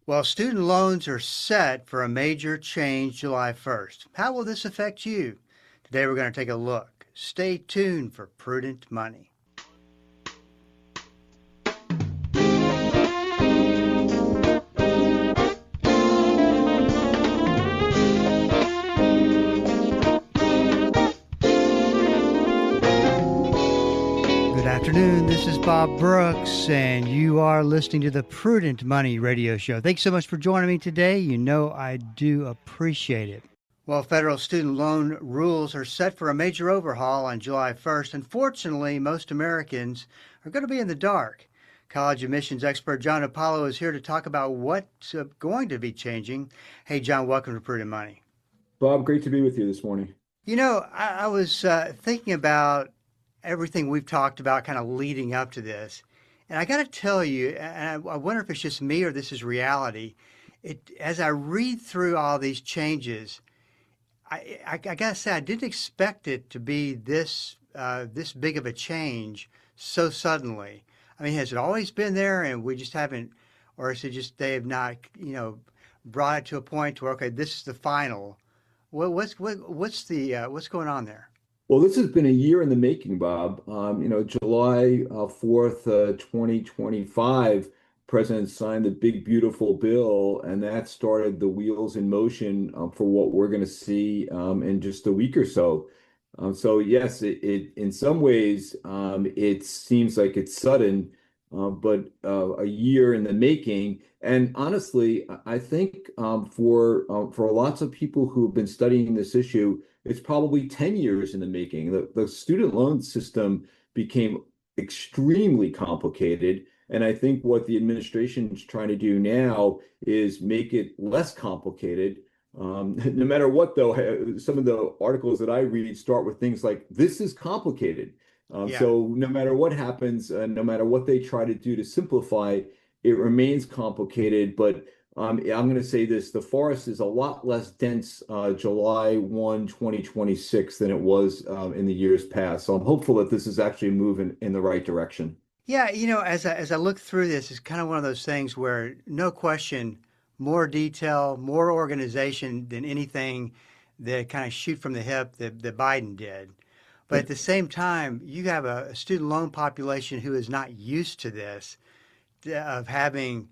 Well, student loans are set for a major change July 1st. How will this affect you? Today we're going to take a look. Stay tuned for Prudent Money. Good afternoon. This is Bob Brooks, and you are listening to the Prudent Money Radio Show. Thanks so much for joining me today. You know I do appreciate it. Well, federal student loan rules are set for a major overhaul on July 1st. Unfortunately, most Americans are going to be in the dark. College admissions expert John Hupalo is here to talk about what's going to be changing. Hey, John, welcome to Prudent Money. Bob, great to be with you this morning. You know, I was thinking about everything we've talked about kind of leading up to this. And I got to tell you, and I wonder if it's just me or this is reality. As I read through all these changes, I gotta say I didn't expect it to be this big of a change so suddenly. I mean, has it always been there, and we just haven't, or is it just they have not, brought it to a point where okay, this is the final? What's going on there? Well, this has been a year in the making, Bob. July 4th, 2025, President signed the big, beautiful bill, and that started the wheels in motion for what we're going to see in just a week or so. So yes, it in some ways it seems like it's sudden, but a year in the making. And honestly, I think for lots of people who have been studying this issue, it's probably 10 years in the making. The student loan system became extremely complicated. And I think what the administration is trying to do now is make it less complicated. No matter what, though, some of the articles that I read start with things like, this is complicated. Yeah. So no matter what happens, no matter what they try to do to simplify, it remains complicated. But I'm going to say this, the forest is a lot less dense July 1, 2026 than it was in the years past. So I'm hopeful that this is actually moving in the right direction. Yeah, as I look through this, it's kind of one of those things where, no question, more detail, more organization than anything that kind of shoot from the hip that Biden did. But at the same time, you have a student loan population who is not used to this, of having,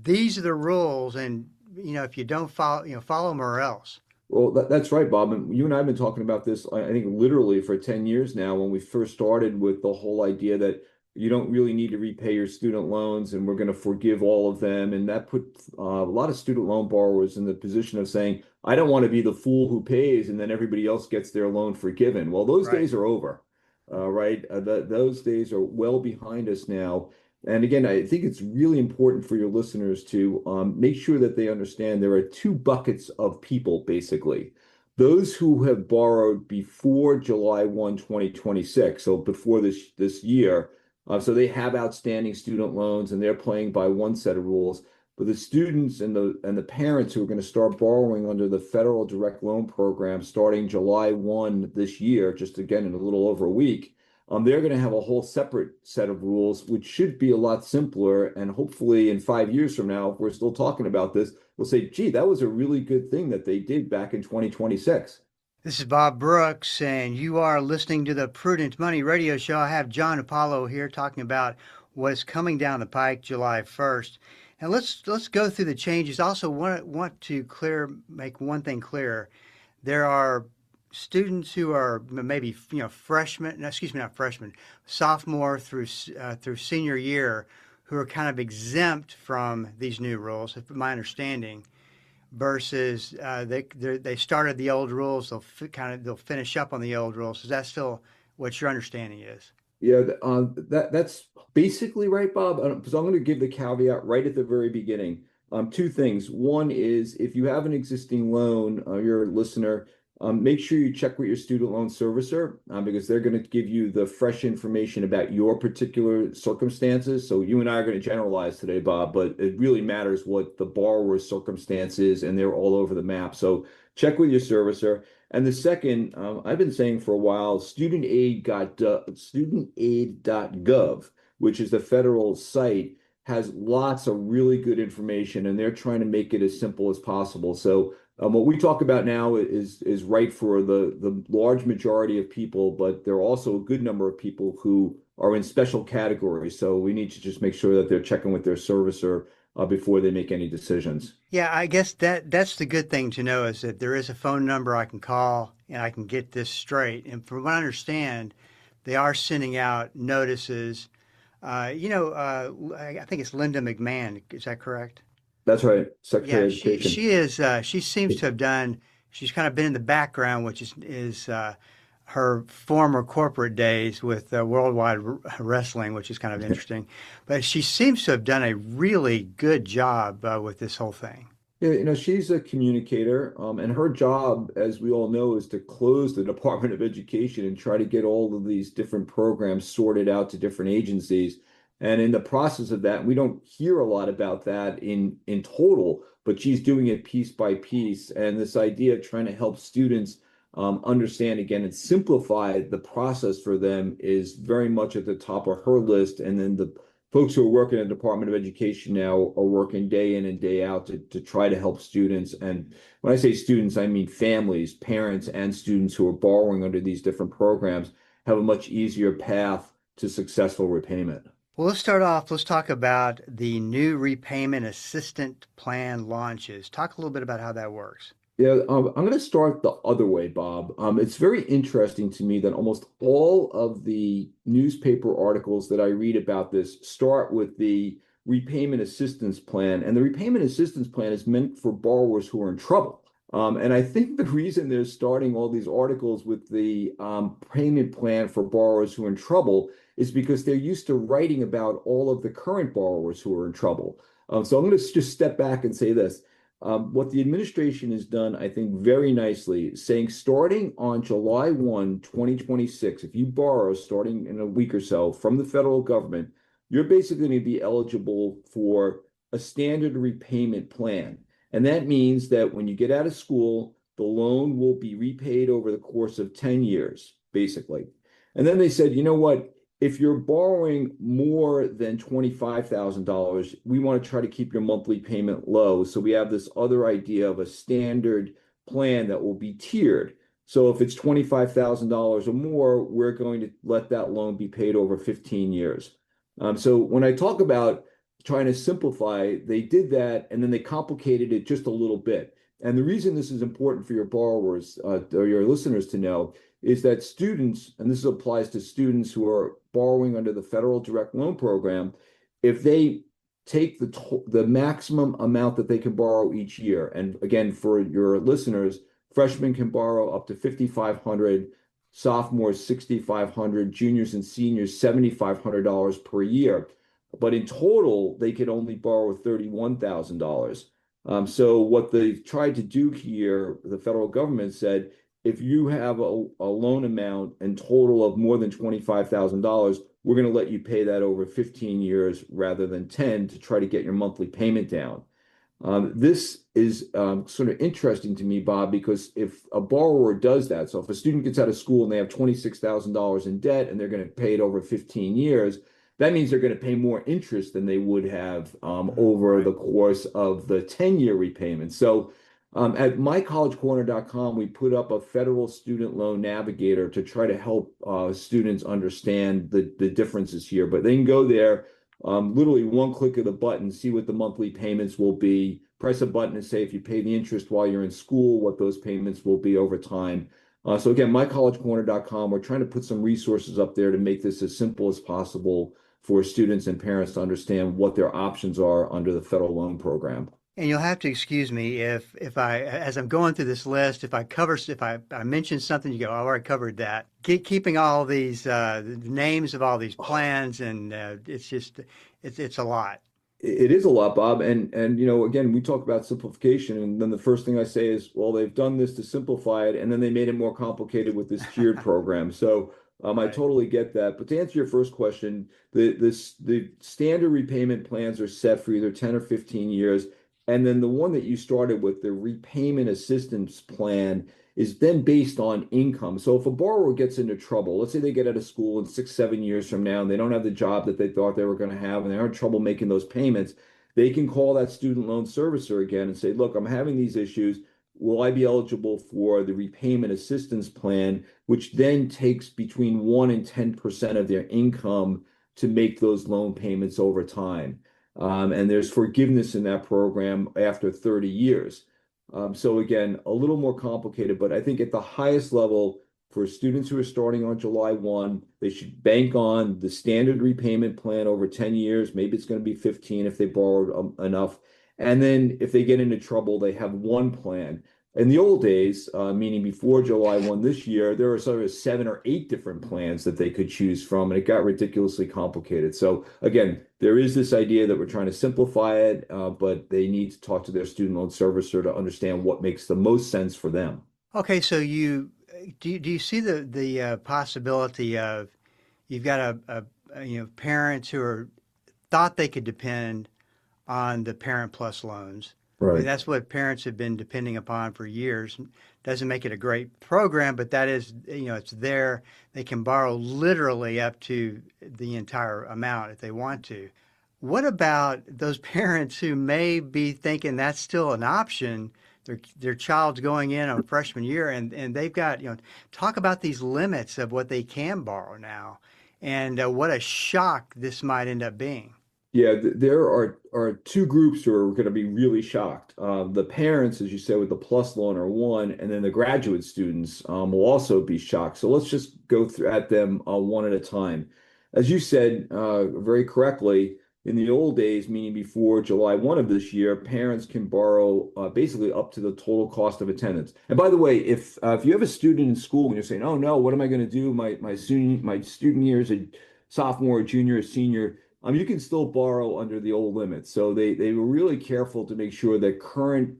these are the rules, and if you don't follow, follow them or else. Well, that's right, Bob. And you and I have been talking about this, I think, literally for 10 years now, when we first started with the whole idea that you don't really need to repay your student loans and we're going to forgive all of them. And that put a lot of student loan borrowers in the position of saying, I don't want to be the fool who pays and then everybody else gets their loan forgiven. Well, those Right. days are over, right? Those days are well behind us now. And again, I think it's really important for your listeners to make sure that they understand there are two buckets of people, basically. Those who have borrowed before July 1, 2026, so before this year, so they have outstanding student loans and they're playing by one set of rules. But the students and the parents who are going to start borrowing under the federal direct loan program starting July 1 this year, just again in a little over a week, they're going to have a whole separate set of rules, which should be a lot simpler. And hopefully, in 5 years from now, if we're still talking about this, we'll say, gee, that was a really good thing that they did back in 2026. This is Bob Brooks, and you are listening to the Prudent Money Radio Show. I have John Hupalo here talking about what's coming down the pike July 1st. And let's go through the changes. Also, want to make one thing clear. There are students who are maybe freshmen, no, excuse me, not freshmen, sophomore through senior year, who are kind of exempt from these new rules, if my understanding, versus they started the old rules. They'll finish up on the old rules. Is that still what your understanding is? Yeah, that's basically right, Bob. Because I'm going to give the caveat right at the very beginning. Two things. One is if you have an existing loan, you're a listener, make sure you check with your student loan servicer because they're going to give you the fresh information about your particular circumstances. So you and I are going to generalize today, Bob, but it really matters what the borrower's circumstance is, and they're all over the map. So check with your servicer. And the second, I've been saying for a while, studentaid.gov, which is the federal site, has lots of really good information, and they're trying to make it as simple as possible. So what we talk about now is right for the large majority of people, but there are also a good number of people who are in special categories. So we need to just make sure that they're checking with their servicer before they make any decisions. Yeah, I guess that's the good thing to know is that there is a phone number I can call and I can get this straight. And from what I understand, they are sending out notices. I think it's Linda McMahon. Is that correct? That's right, Secretary Yeah, of she Education. she is. She seems to have done. She's kind of been in the background, which is her former corporate days with Worldwide Wrestling, which is kind of interesting. But she seems to have done a really good job with this whole thing. Yeah, she's a communicator, and her job, as we all know, is to close the Department of Education and try to get all of these different programs sorted out to different agencies. And in the process of that, we don't hear a lot about that in total, but she's doing it piece by piece. And this idea of trying to help students understand again and simplify the process for them is very much at the top of her list. And then the folks who are working in the Department of Education now are working day in and day out to try to help students. And when I say students, I mean families, parents, and students who are borrowing under these different programs have a much easier path to successful repayment. Well, let's start off. Let's talk about the new repayment assistant plan launches. Talk a little bit about how that works. Yeah, I'm going to start the other way, Bob. It's very interesting to me that almost all of the newspaper articles that I read about this start with the repayment assistance plan, and the repayment assistance plan is meant for borrowers who are in trouble. And I think the reason they're starting all these articles with the payment plan for borrowers who are in trouble is because they're used to writing about all of the current borrowers who are in trouble. So I'm going to just step back and say this. What the administration has done, I think, very nicely, saying starting on July 1, 2026, if you borrow starting in a week or so from the federal government, you're basically going to be eligible for a standard repayment plan. And that means that when you get out of school, the loan will be repaid over the course of 10 years, basically. And then they said, you know what? If you're borrowing more than $25,000, we want to try to keep your monthly payment low. So we have this other idea of a standard plan that will be tiered. So if it's $25,000 or more, we're going to let that loan be paid over 15 years. So when I talk about trying to simplify, they did that and then they complicated it just a little bit. And the reason this is important for your borrowers or your listeners to know is that students, and this applies to students who are borrowing under the federal direct loan program, if they take the maximum amount that they can borrow each year, and again, for your listeners, freshmen can borrow up to 5,500, sophomores 6,500, juniors and seniors $7,500 per year. But in total, they could only borrow $31,000. So what they tried to do here, the federal government said, if you have a loan amount in total of more than $25,000, we're going to let you pay that over 15 years rather than 10 to try to get your monthly payment down. This is sort of interesting to me, Bob, because if a borrower does that, so if a student gets out of school and they have $26,000 in debt and they're going to pay it over 15 years, that means they're going to pay more interest than they would have over Right. the course of the 10-year repayment. So at mycollegecorner.com, we put up a federal student loan navigator to try to help students understand the differences here. But they can go there, literally one click of the button, see what the monthly payments will be, press a button and say if you pay the interest while you're in school, what those payments will be over time. So again, mycollegecorner.com, we're trying to put some resources up there to make this as simple as possible for students and parents to understand what their options are under the federal loan program. And you'll have to excuse me if I, as I'm going through this list, if I mention something, you go, oh, I already covered that. Keeping all these the names of all these plans, and it's just it's a lot. It is a lot, Bob. And again, we talk about simplification, and then the first thing I say is, well, they've done this to simplify it, and then they made it more complicated with this tiered program. So I Right. totally get that. But to answer your first question, the standard repayment plans are set for either 10 or 15 years. And then the one that you started with, the repayment assistance plan, is then based on income. So if a borrower gets into trouble, let's say they get out of school in 6, 7 years from now and they don't have the job that they thought they were going to have and they're in trouble making those payments, they can call that student loan servicer again and say, look, I'm having these issues. Will I be eligible for the repayment assistance plan, which then takes between 1 and 10% of their income to make those loan payments over time. And there's forgiveness in that program after 30 years. So again, a little more complicated, but I think at the highest level for students who are starting on July 1, they should bank on the standard repayment plan over 10 years. Maybe it's going to be 15 if they borrowed enough. And then if they get into trouble, they have one plan. In the old days, meaning before July 1 this year, there were sort of 7 or 8 different plans that they could choose from, and it got ridiculously complicated. So again, there is this idea that we're trying to simplify it, but they need to talk to their student loan servicer to understand what makes the most sense for them. Okay, so do you see the possibility of you've got parents who are thought they could depend on the Parent Plus loans. I mean, Right. that's what parents have been depending upon for years. Doesn't make it a great program, but that is, it's there. They can borrow literally up to the entire amount if they want to. What about those parents who may be thinking that's still an option? Their child's going in on freshman year and they've got, talk about these limits of what they can borrow now and what a shock this might end up being. Yeah, there are two groups who are going to be really shocked. The parents, as you said, with the plus loan are one, and then the graduate students will also be shocked. So let's just go through at them one at a time. As you said very correctly, in the old days, meaning before July 1 of this year, parents can borrow basically up to the total cost of attendance. And by the way, if you have a student in school and you're saying, "Oh no, what am I going to do? My student year is a sophomore, junior, senior." You can still borrow under the old limits. So they were really careful to make sure that current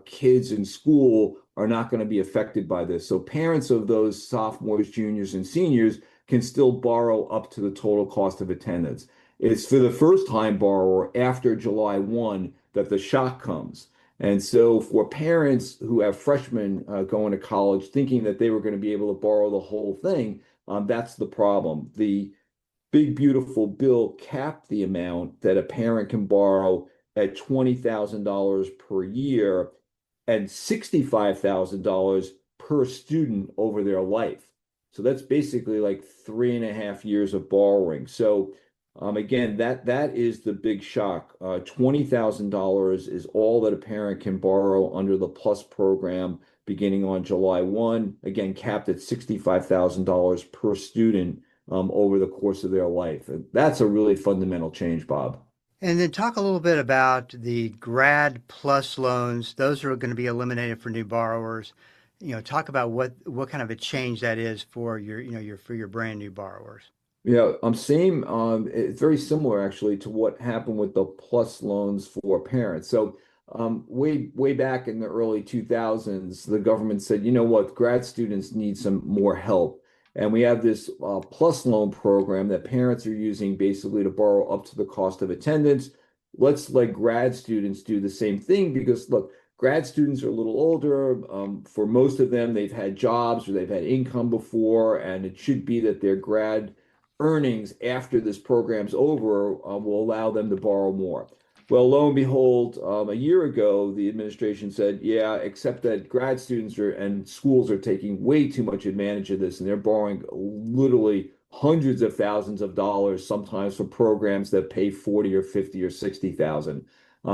kids in school are not going to be affected by this. So parents of those sophomores, juniors, and seniors can still borrow up to the total cost of attendance. It's for the first time borrower after July 1 that the shock comes. And so for parents who have freshmen going to college thinking that they were going to be able to borrow the whole thing, that's the problem. The Big Beautiful Bill capped the amount that a parent can borrow at $20,000 per year and $65,000 per student over their life. So that's basically like 3.5 years of borrowing. So again, that is the big shock. $20,000 is all that a parent can borrow under the Plus program beginning on July 1, again, capped at $65,000 per student over the course of their life. And that's a really fundamental change, Bob. And then talk a little bit about the Grad Plus loans. Those are going to be eliminated for new borrowers. Talk about what kind of a change that is for your brand new borrowers. Yeah, same. It's very similar actually to what happened with the plus loans for parents. So, way back in the early 2000s, the government said, you know what, grad students need some more help, and we have this plus loan program that parents are using basically to borrow up to the cost of attendance. Let's let grad students do the same thing because look, grad students are a little older. For most of them, they've had jobs or they've had income before, and it should be that their grad earnings after this program's over will allow them to borrow more. Well, lo and behold, a year ago, the administration said, yeah, except that grad students and schools are taking way too much advantage of this, and they're borrowing literally hundreds of thousands of dollars, sometimes for programs that pay 40 or 50 or 60,000.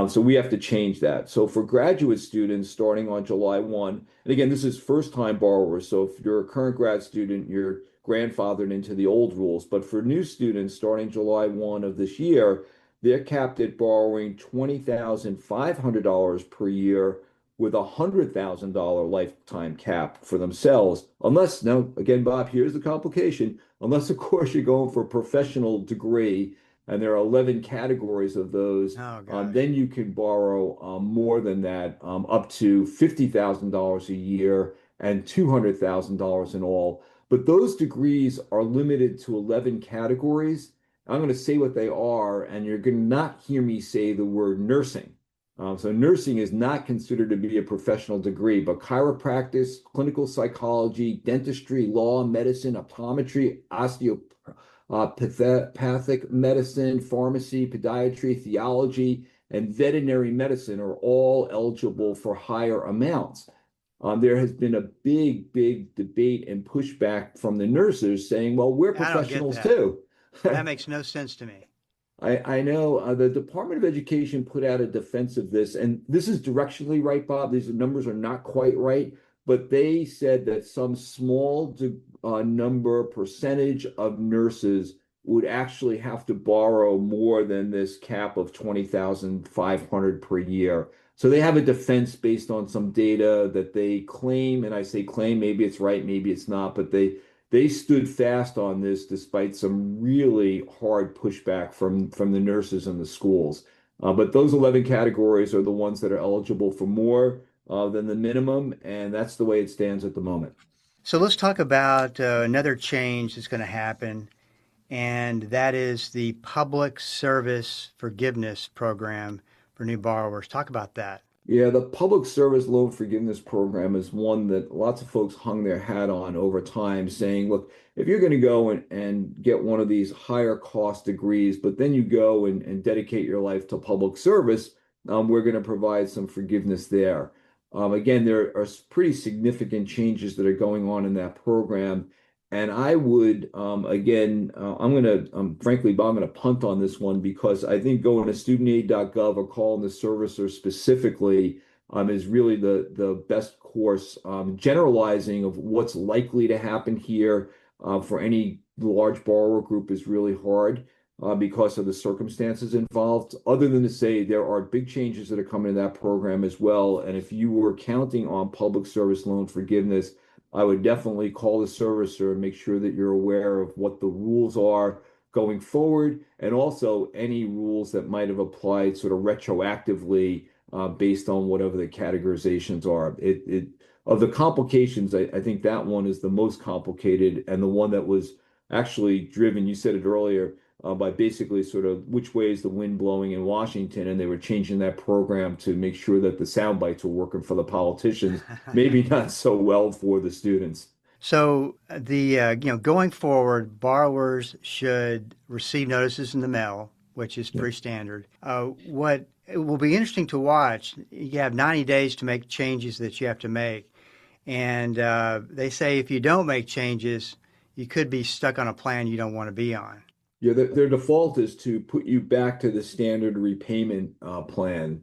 So we have to change that. So for graduate students starting on July 1, and again, this is first time borrowers. So if you're a current grad student, you're grandfathered into the old rules. But for new students starting July 1 of this year, they're capped at borrowing $20,500 per year with a $100,000 lifetime cap for themselves. Unless, now, again, Bob, here's the complication. Unless, of course, you're going for a professional degree, and there are 11 categories of those, Oh gosh. then you can borrow more than that, up to $50,000 a year and $200,000 in all. But those degrees are limited to 11 categories. I'm going to say what they are, and you're going to not hear me say the word nursing. So nursing is not considered to be a professional degree, but chiropractic, clinical psychology, dentistry, law, medicine, optometry, osteopathic medicine, pharmacy, podiatry, theology, and veterinary medicine are all eligible for higher amounts. There has been a big debate and pushback from the nurses saying, well, we're I don't get professionals that. too. That makes no sense to me. I know the Department of Education put out a defense of this, and this is directionally right, Bob. These numbers are not quite right, but they said that some small number percentage of nurses would actually have to borrow more than this cap of 20,500 per year. So they have a defense based on some data that they claim, and I say claim, maybe it's right, maybe it's not, but they stood fast on this despite some really hard pushback from the nurses and the schools. But those 11 categories are the ones that are eligible for more than the minimum, and that's the way it stands at the moment. So let's talk about another change that's going to happen, and that is the Public Service Forgiveness Program for new borrowers. Talk about that. Yeah, the public service loan forgiveness program is one that lots of folks hung their hat on over time, saying, look, if you're going to go and get one of these higher cost degrees, but then you go and dedicate your life to public service, we're going to provide some forgiveness there. Again, there are pretty significant changes that are going on in that program. And I would, again, I'm going to, frankly, Bob, I'm going to punt on this one because I think going to studentaid.gov or calling the servicer specifically is really the best course. Generalizing of what's likely to happen here for any large borrower group is really hard because of the circumstances involved, other than to say there are big changes that are coming in that program as well. And if you were counting on public service loan forgiveness, I would definitely call the servicer and make sure that you're aware of what the rules are going forward, and also any rules that might have applied sort of retroactively based on whatever the categorizations are. It of the complications, I think that one is the most complicated and the one that was actually driven, you said it earlier, by basically sort of which way is the wind blowing in Washington, and they were changing that program to make sure that the sound bites were working for the politicians, maybe not so well for the students. So the going forward, borrowers should receive notices in the mail, which is Yeah. pretty standard. What it will be interesting to watch. You have 90 days to make changes that you have to make, and they say if you don't make changes, you could be stuck on a plan you don't want to be on. Yeah, their default is to put you back to the standard repayment plan,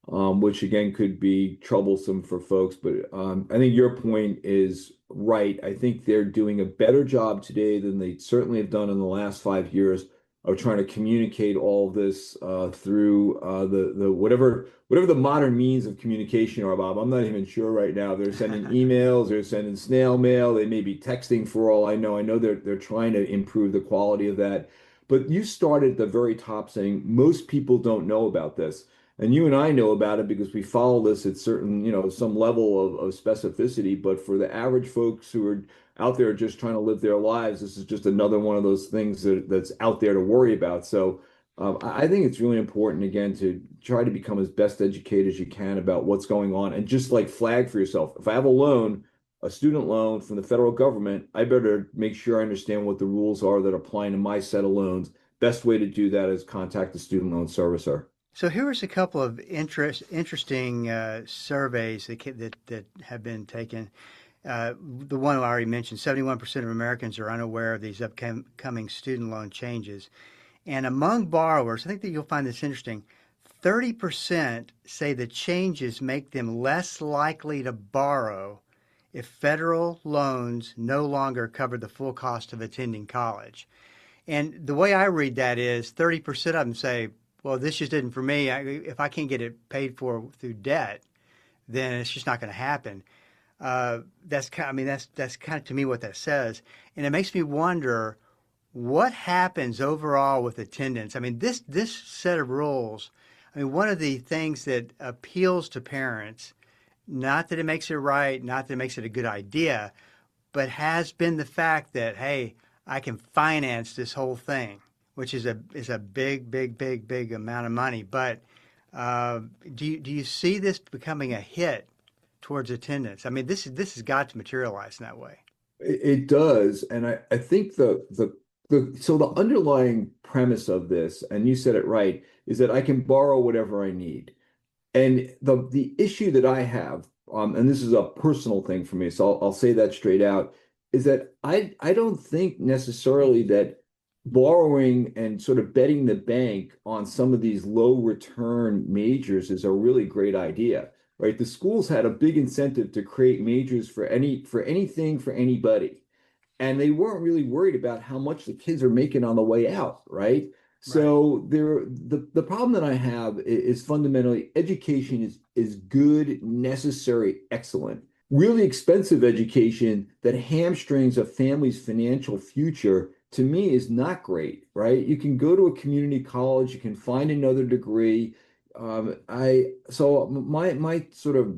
which again could be troublesome for folks. But I think your point is right. I think they're doing a better job today than they certainly have done in the last 5 years of trying to communicate all of this through the whatever the modern means of communication are, Bob. I'm not even sure right now. They're sending emails, they're sending snail mail, they may be texting for all I know. I know they're trying to improve the quality of that. But you started at the very top saying most people don't know about this. And you and I know about it because we follow this at certain, some level of specificity. But for the average folks who are out there just trying to live their lives, this is just another one of those things that's out there to worry about. So I think it's really important, again, to try to become as best educated as you can about what's going on and just like flag for yourself. If I have a loan, a student loan from the federal government, I better make sure I understand what the rules are that apply to my set of loans. Best way to do that is contact the student loan servicer. So here's a couple of interesting surveys that have been taken. The one I already mentioned, 71% of Americans are unaware of these upcoming student loan changes. And among borrowers, I think that you'll find this interesting, 30% say the changes make them less likely to borrow if federal loans no longer cover the full cost of attending college. And the way I read that is 30% of them say, well, this just isn't for me. If I can't get it paid for through debt, then it's just not going to happen. That's kind. I mean, that's kind of to me what that says, and it makes me wonder what happens overall with attendance. I mean, this set of rules. I mean, one of the things that appeals to parents, not that it makes it right, not that it makes it a good idea, but has been the fact that hey, I can finance this whole thing, which is a big amount of money. But Uh, do you see this becoming a hit towards attendance? I mean, this has got to materialize in that way. It does, and I think the underlying premise of this, and you said it right, is that I can borrow whatever I need. And the issue that I have, and this is a personal thing for me, so I'll say that straight out, is that I don't think necessarily that borrowing and sort of betting the bank on some of these low return majors is a really great idea, right? The schools had a big incentive to create majors for anything for anybody, and they weren't really worried about how much the kids are making on the way out, right? Right. So the problem that I have is fundamentally education is good, necessary, excellent. Really expensive education that hamstrings a family's financial future to me is not great, right? You can go to a community college, you can find another degree. I so my sort of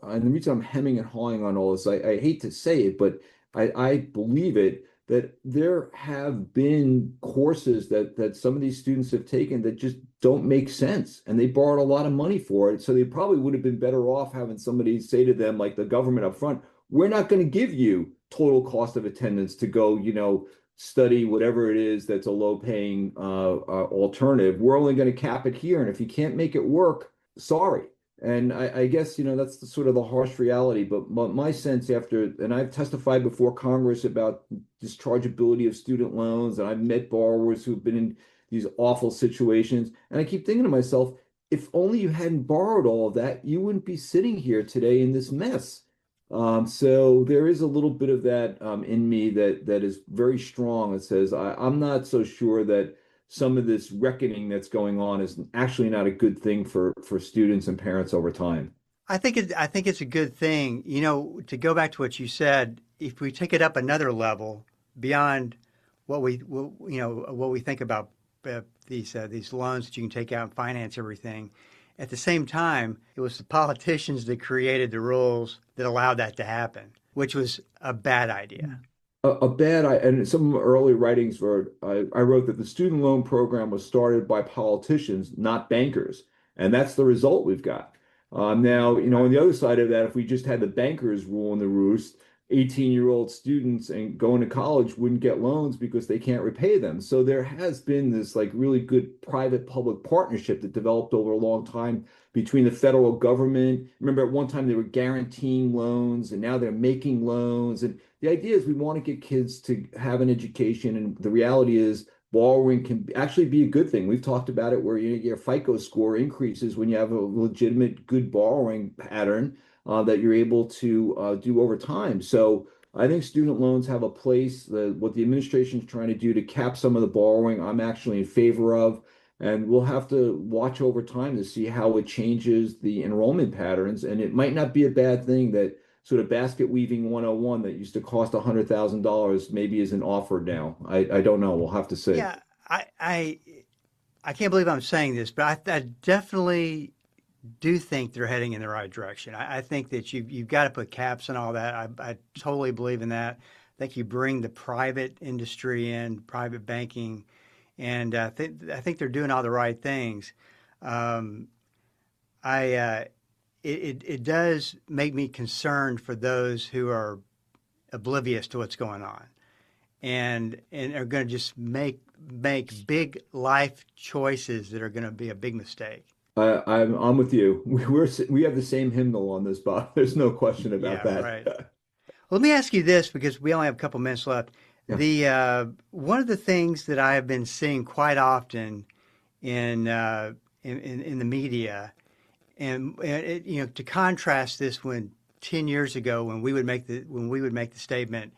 and the reason I'm hemming and hawing on all this, I hate to say it, but I believe it that there have been courses that some of these students have taken that just don't make sense, and they borrowed a lot of money for it. So they probably would have been better off having somebody say to them, like the government up front, we're not going to give you total cost of attendance to go, study whatever it is that's a low paying alternative. We're only going to cap it here, and if you can't make it work, sorry. And I guess, that's sort of the harsh reality. But my sense after, and I've testified before Congress about dischargeability of student loans, and I've met borrowers who've been in these awful situations. And I keep thinking to myself, if only you hadn't borrowed all of that, you wouldn't be sitting here today in this mess. So there is a little bit of that in me that is very strong. That says I'm not so sure that some of this reckoning that's going on is actually not a good thing for students and parents over time. I think it's a good thing. To go back to what you said, if we take it up another level beyond what we think about these loans that you can take out and finance everything. At the same time, it was the politicians that created the rules that allowed that to happen, which was a bad idea. And some of my early writings were I wrote that the student loan program was started by politicians, not bankers, and that's the result we've got. Now, on the other side of that, if we just had the bankers ruling the roost, 18-year-old students and going to college wouldn't get loans because they can't repay them. So there has been this like really good private-public partnership that developed over a long time between the federal government. Remember, at one time they were guaranteeing loans, and now they're making loans. And the idea is we want to get kids to have an education, and the reality is borrowing can actually be a good thing. We've talked about it where your FICO score increases when you have a legitimate good borrowing pattern that you're able to do over time. So I think student loans have a place. What the administration is trying to do to cap some of the borrowing, I'm actually in favor of. And we'll have to watch over time to see how it changes the enrollment patterns. And it might not be a bad thing that sort of basket weaving 101 that used to cost $100,000 maybe isn't offered now. I don't know. We'll have to see. Yeah, I can't believe I'm saying this, but I definitely do think they're heading in the right direction. I think that you've got to put caps and all that. I totally believe in that. I think you bring the private industry in, private banking, and I think they're doing all the right things. Um, I it does make me concerned for those who are oblivious to what's going on and are going to just make big life choices that are going to be a big mistake. I'm with you. We have the same hymnal on this, Bob. There's no question about Yeah, that. right. Let me ask you this because we only have a couple minutes left. Yeah. The one of the things that I have been seeing quite often in in the media, and to contrast this when 10 years ago when we would make the statement,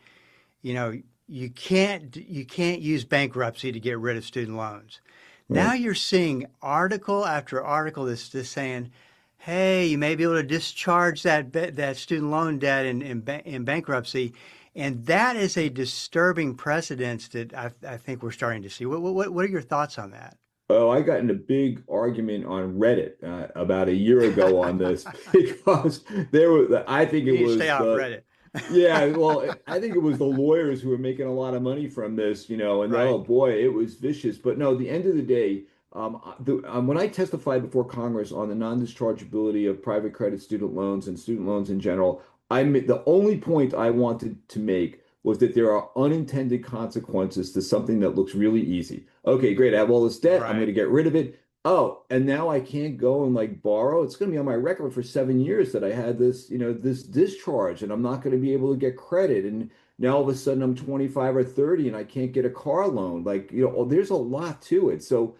you know, you can't use bankruptcy to get rid of student loans. Now Right. you're seeing article after article that's just saying, "Hey, you may be able to discharge that student loan debt in bankruptcy," and that is a disturbing precedence that I think we're starting to see. What are your thoughts on that? Oh, I got in a big argument on Reddit about a year ago on this because I think You it need to stay was off Reddit. yeah, well, I think it was the lawyers who were making a lot of money from this, and Right. oh boy, it was vicious. But no, at the end of the day, When I testified before Congress on the non-dischargeability of private credit student loans and student loans in general, the only point I wanted to make was that there are unintended consequences to something that looks really easy. Okay, great. I have all this debt. I'm going to Right. get rid of it. Oh, and now I can't go and like borrow. It's going to be on my record for 7 years that I had this, this discharge, and I'm not going to be able to get credit. And now all of a sudden I'm 25 or 30 and I can't get a car loan. Like, there's a lot to it. So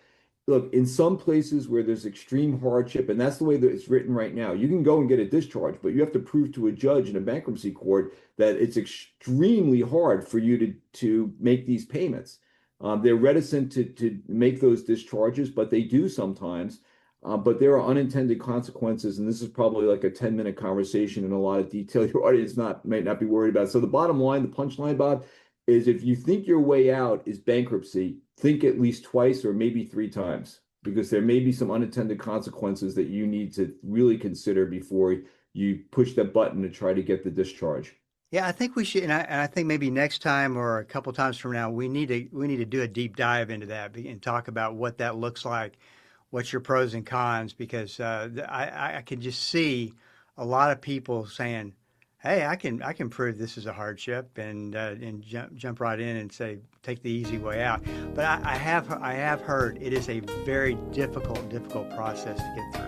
look, in some places where there's extreme hardship, and that's the way that it's written right now, you can go and get a discharge, but you have to prove to a judge in a bankruptcy court that it's extremely hard for you to make these payments. They're reticent to make those discharges, but they do sometimes. But there are unintended consequences, and this is probably like a 10-minute conversation in a lot of detail your audience might not be worried about. So the bottom line, the punchline, Bob, is if you think your way out is bankruptcy, think at least twice or maybe three times, because there may be some unintended consequences that you need to really consider before you push that button to try to get the discharge. Yeah, I think we should, and I think maybe next time or a couple times from now, we need to do a deep dive into that and talk about what that looks like, what's your pros and cons, because I can just see a lot of people saying, "Hey, I can prove this is a hardship," and jump right in and say take the easy way out. But I have heard it is a very difficult process to get through.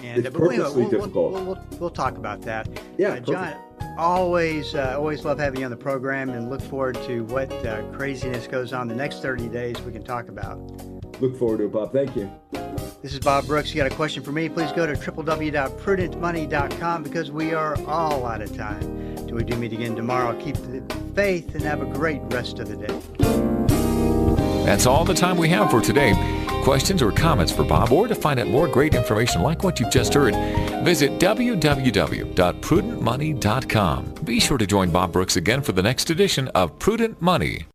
And It's but anyway, purposely difficult. we'll talk about that. Yeah, John, perfect. always love having you on the program, and look forward to what craziness goes on the next 30 days we can talk about. Look forward to it, Bob. Thank you. This is Bob Brooks. You got a question for me? Please go to www.prudentmoney.com, because we are all out of time. Till we do meet again tomorrow, keep the faith and have a great rest of the day. That's all the time we have for today. Questions or comments for Bob, or to find out more great information like what you've just heard, visit www.prudentmoney.com. Be sure to join Bob Brooks again for the next edition of Prudent Money.